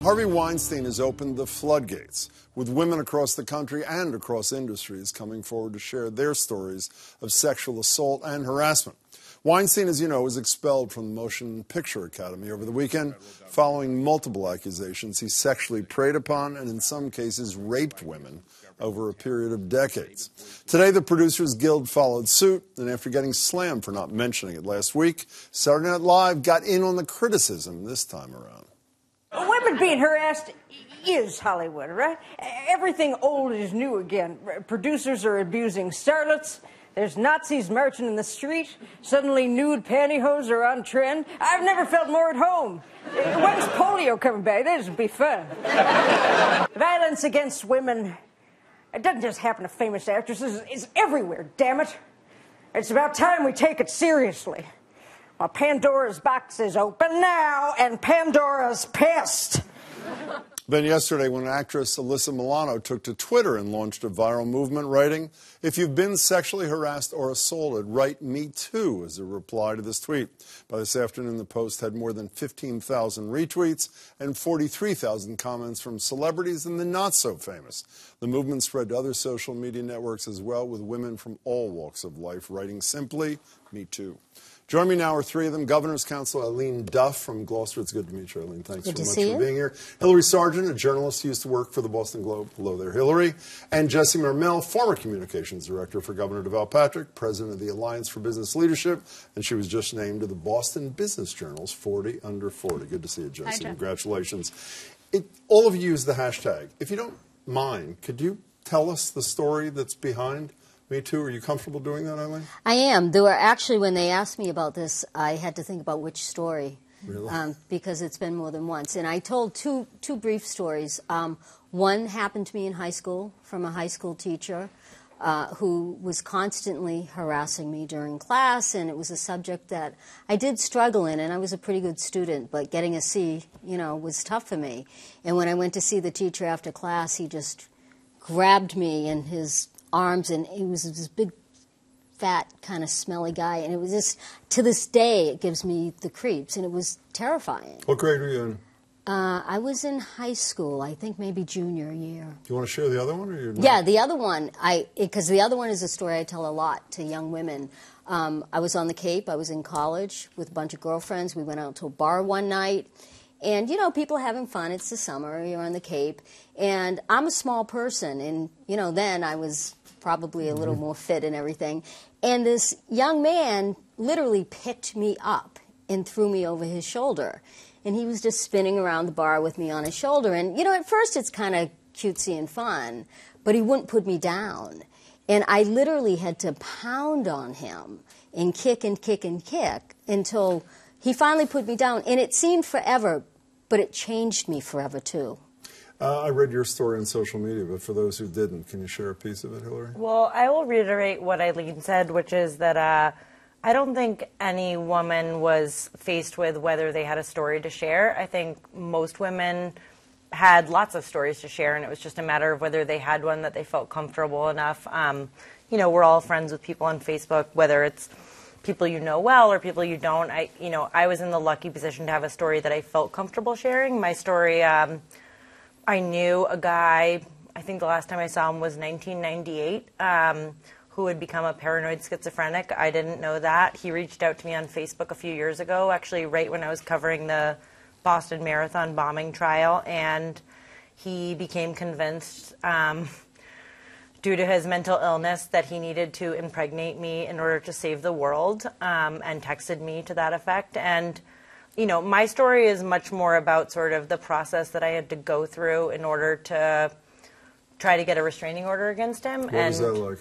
Harvey Weinstein has opened the floodgates, with women across the country and across industries coming forward to share their stories of sexual assault and harassment. Weinstein, as you know, was expelled from the Motion Picture Academy over the weekend following multiple accusations he sexually preyed upon and in some cases raped women over a period of decades. Today, the Producers Guild followed suit, and after getting slammed for not mentioning it last week, Saturday Night Live got in on the criticism this time around. Women being harassed is Hollywood, right? Everything old is new again. Producers are abusing starlets. There's Nazis marching in the street. Suddenly nude pantyhose are on trend. I've never felt more at home. When's polio coming back? This would be fun. Violence against women, it doesn't just happen to famous actresses. It's everywhere, damn it. It's about time we take it seriously. Well, Pandora's box is open now, and Pandora's pissed. Then yesterday, when actress Alyssa Milano took to Twitter and launched a viral movement writing, "If you've been sexually harassed or assaulted, write me too," as a reply to this tweet. By this afternoon, the post had more than 15,000 retweets and 43,000 comments from celebrities and the not-so-famous. The movement spread to other social media networks as well, with women from all walks of life writing simply, "Me too." Join me now are three of them. Governor's Councilor Eileen Duff from Gloucester. It's good to meet you, Eileen. Thanks so much for being here. Hilary Sargent, a journalist who used to work for the Boston Globe. Hello there, Hilary. And Jesse Mermell, former communications director for Governor Deval Patrick, president of the Alliance for Business Leadership, and she was just named to the Boston Business Journal's 40 Under 40. Good to see you, Jesse. Hi, congratulations. All of you use the hashtag. If you don't mind, could you tell us the story that's behind Me Too? Are you comfortable doing that, Eileen? I am. There were actually, when they asked me about this, I had to think about which story. Really? Because it's been more than once. And I told two brief stories. One happened to me in high school from a high school teacher who was constantly harassing me during class, and it was a subject that I did struggle in, and I was a pretty good student, but getting a C, was tough for me. And when I went to see the teacher after class, he just grabbed me in his arms, and he was this big, fat, kind of smelly guy, and it was just, to this day, it gives me the creeps, and it was terrifying. What grade were you in? I was in high school, I think maybe junior year. Do you want to share the other one? Or you're not? Yeah, the other one, because the other one is a story I tell a lot to young women. I was on the Cape, I was in college with a bunch of girlfriends. We went out to a bar one night, and, people having fun. It's the summer, you're on the Cape, and I'm a small person, and, then I was probably a little more fit and everything. And this young man literally picked me up and threw me over his shoulder. And he was just spinning around the bar with me on his shoulder. And, at first it's kind of cutesy and fun, but he wouldn't put me down. And I literally had to pound on him and kick and kick and kick until he finally put me down. And it seemed forever, but it changed me forever, too. I read your story on social media, but for those who didn't, can you share a piece of it, Hilary? Well, I will reiterate what Eileen said, which is that I don't think any woman was faced with whether they had a story to share. I think most women had lots of stories to share, and it was just a matter of whether they had one that they felt comfortable enough. We're all friends with people on Facebook, whether it's people you know well or people you don't. I was in the lucky position to have a story that I felt comfortable sharing. My story, I knew a guy, I think the last time I saw him was 1998, who had become a paranoid schizophrenic. I didn't know that. He reached out to me on Facebook a few years ago, actually right when I was covering the Boston Marathon bombing trial, and he became convinced, due to his mental illness, that he needed to impregnate me in order to save the world, and texted me to that effect. And my story is much more about sort of the process that I had to go through in order to try to get a restraining order against him. What was that like?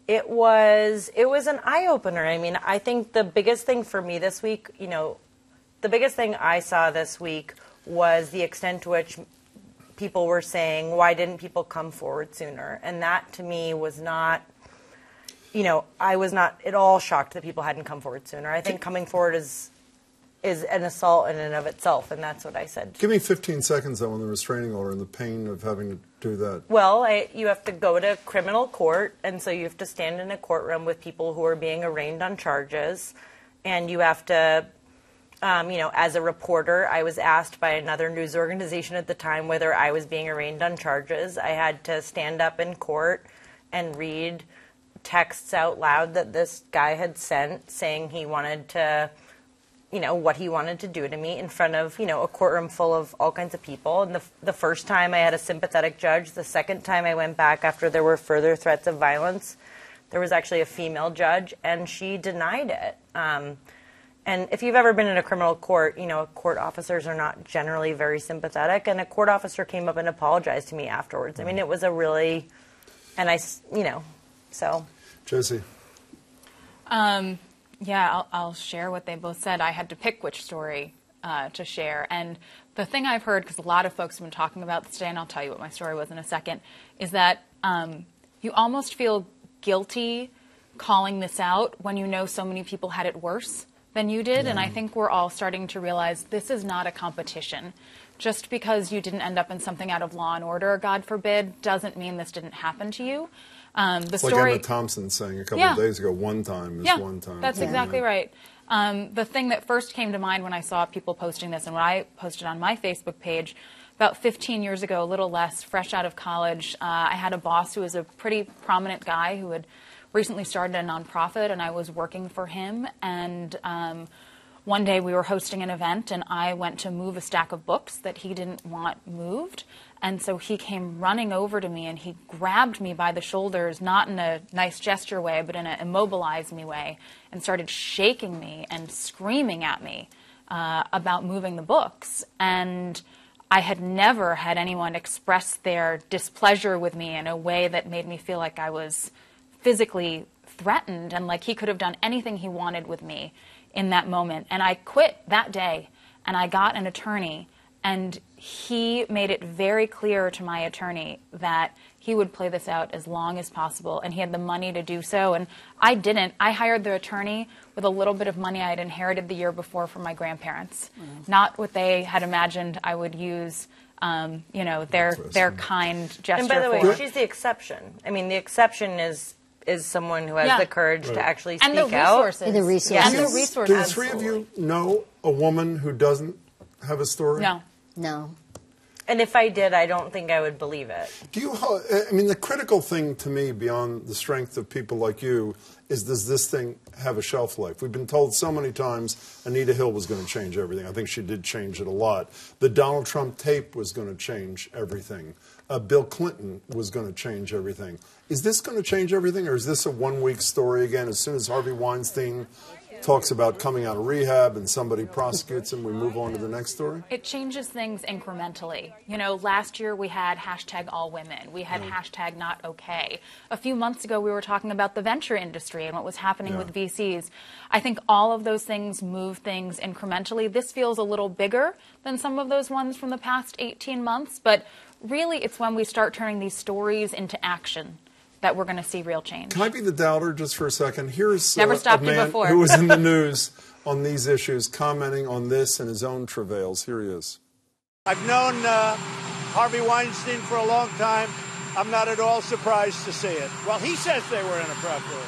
It was an eye-opener. I mean, I think the biggest thing for me this week, the biggest thing I saw this week was the extent to which people were saying, why didn't people come forward sooner? And that, to me, was not... I was not at all shocked that people hadn't come forward sooner. I think coming forward is an assault in and of itself, and that's what I said. Give me 15 seconds, though, on the restraining order and the pain of having to do that. Well, you have to go to criminal court, and so you have to stand in a courtroom with people who are being arraigned on charges, and you have to as a reporter, I was asked by another news organization at the time whether I was being arraigned on charges. I had to stand up in court and read texts out loud that this guy had sent saying he wanted to, what he wanted to do to me in front of, a courtroom full of all kinds of people. And the first time I had a sympathetic judge. The second time I went back after there were further threats of violence, there was actually a female judge, and she denied it. And if you've ever been in a criminal court, court officers are not generally very sympathetic. And a court officer came up and apologized to me afterwards. I mean, it was a really, and so. Jesse. Yeah, I'll share what they both said. I had to pick which story to share. And the thing I've heard, because a lot of folks have been talking about this today, and I'll tell you what my story was in a second, is that you almost feel guilty calling this out when you know so many people had it worse than you did. Yeah. And I think we're all starting to realize this is not a competition. Just because you didn't end up in something out of Law and Order, God forbid, doesn't mean this didn't happen to you. It's like Emma Thompson saying a couple of days ago, one time is one time. That's exactly right. The thing that first came to mind when I saw people posting this and when I posted on my Facebook page, about 15 years ago, a little less, fresh out of college, I had a boss who was a pretty prominent guy who had recently started a nonprofit, and I was working for him. And one day we were hosting an event, and I went to move a stack of books that he didn't want moved. And so he came running over to me, and he grabbed me by the shoulders, not in a nice gesture way, but in an immobilize me way, and started shaking me and screaming at me about moving the books. And I had never had anyone express their displeasure with me in a way that made me feel like I was physically threatened and like he could have done anything he wanted with me in that moment. And I quit that day, and I got an attorney, and he made it very clear to my attorney that he would play this out as long as possible, and he had the money to do so. And I didn't. I hired the attorney with a little bit of money I had inherited the year before from my grandparents. Not what they had imagined I would use, their kind gesture. And by the way, for. she's the exception. I mean, the exception is someone who has the courage to actually speak and the resources. out. And the resources. Yeah, and the resources. Do the three of you know a woman who doesn't have a story? No. And if I did, I don't think I would believe it. The critical thing to me, beyond the strength of people like you, is does this thing have a shelf life? We've been told so many times Anita Hill was going to change everything. I think she did change it a lot. The Donald Trump tape was going to change everything. Bill Clinton was going to change everything. Is this going to change everything, or is this a one-week story again? As soon as Harvey Weinstein talks about coming out of rehab and somebody prosecutes him, we move on to the next story? It changes things incrementally. Last year we had #AllWomen. We had #NotOK. A few months ago we were talking about the venture industry and what was happening with VCs. I think all of those things move things incrementally. This feels a little bigger than some of those ones from the past 18 months, but really it's when we start turning these stories into action that we're going to see real change. Can I be the doubter just for a second? Here's Never a man who was in the news on these issues, commenting on this and his own travails. Here he is. I've known Harvey Weinstein for a long time. I'm not at all surprised to see it. Well, he says they were inappropriate.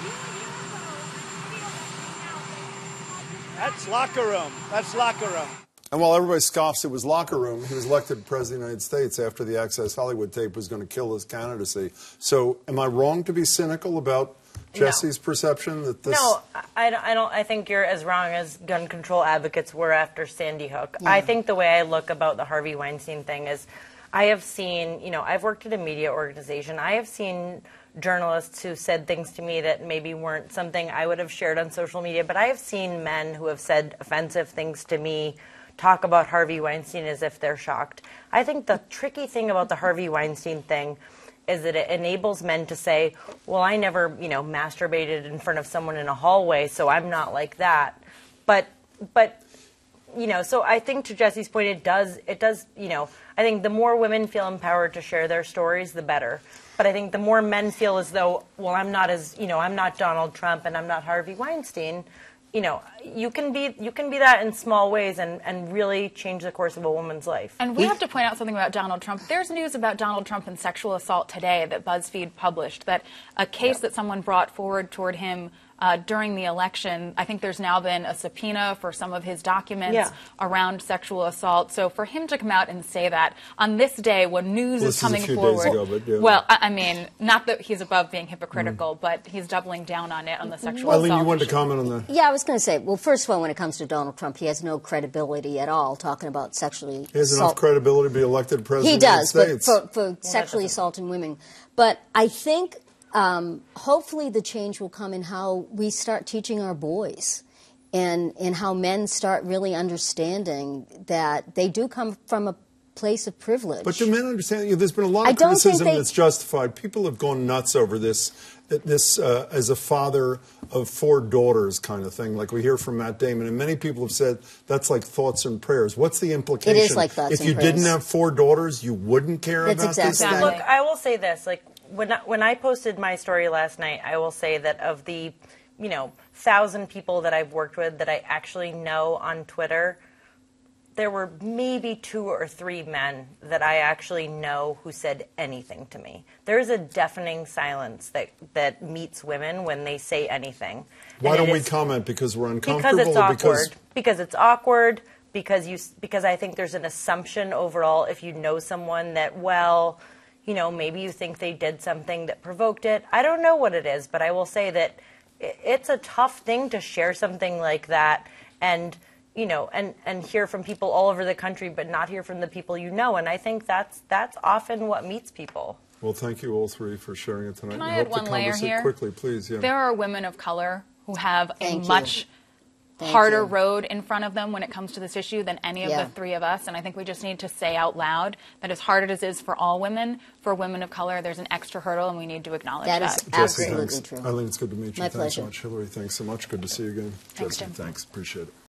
That's locker room. That's locker room. And while everybody scoffs it was locker room, he was elected President of the United States after the Access Hollywood tape was going to kill his candidacy. So am I wrong to be cynical about Jesse's perception that this... No, I don't. I think you're as wrong as gun control advocates were after Sandy Hook. Yeah. I think the way I look about the Harvey Weinstein thing is I have seen, I've worked at a media organization. I have seen journalists who said things to me that maybe weren't something I would have shared on social media, but I have seen men who have said offensive things to me talk about Harvey Weinstein as if they're shocked. I think the tricky thing about the Harvey Weinstein thing is that it enables men to say, well, I never, masturbated in front of someone in a hallway, so I'm not like that. But so I think to Jesse's point, it does, I think the more women feel empowered to share their stories, the better. But I think the more men feel as though, well, I'm not Donald Trump and I'm not Harvey Weinstein, you can be that in small ways and really change the course of a woman's life. And we have to point out something about Donald Trump. There's news about Donald Trump and sexual assault today that BuzzFeed published, that a case that someone brought forward toward him during the election. I think there's now been a subpoena for some of his documents around sexual assault. So for him to come out and say that on this day when news is coming forward, well, I mean, not that he's above being hypocritical, but he's doubling down on it on the sexual assault. Eileen, you wanted to comment on that? Yeah, I was going to say, well, first of all, when it comes to Donald Trump, he has no credibility at all talking about sexually He has enough credibility to be elected president He does, of the United States. but for sexually assaulting women. But I think hopefully the change will come in how we start teaching our boys and how men start really understanding that they do come from a place of privilege. But do men understand? There's been a lot of criticism that's justified. People have gone nuts over this as a father of 4 daughters kind of thing, like we hear from Matt Damon. And many people have said that's like thoughts and prayers. What's the implication? It is like thoughts and prayers. If you didn't have 4 daughters, you wouldn't care about this thing? Look, I will say this. Like, when I posted my story last night, I will say that of the, 1,000 people that I've worked with that I actually know on Twitter, there were maybe 2 or 3 men that I actually know who said anything to me. There's a deafening silence that meets women when they say anything. Why don't we comment? Because we're uncomfortable? Because it's awkward. Because it's awkward. Because I think there's an assumption overall if you know someone that, well, maybe you think they did something that provoked it. I don't know what it is, but I will say that it's a tough thing to share something like that and hear from people all over the country, but not hear from the people you know. And I think that's often what meets people. Well, thank you all 3 for sharing it tonight. Can I add one layer here? Quickly, please. Yeah. There are women of color who have a much harder road in front of them when it comes to this issue than any of the 3 of us. And I think we just need to say out loud that as hard as it is for all women, for women of color, there's an extra hurdle, and we need to acknowledge that. That is absolutely true. Eileen, it's good to meet you. My Thanks pleasure. so much. Hilary, thanks so much. Good to see you again. Thanks, Jesse, Jim. thanks. Appreciate it.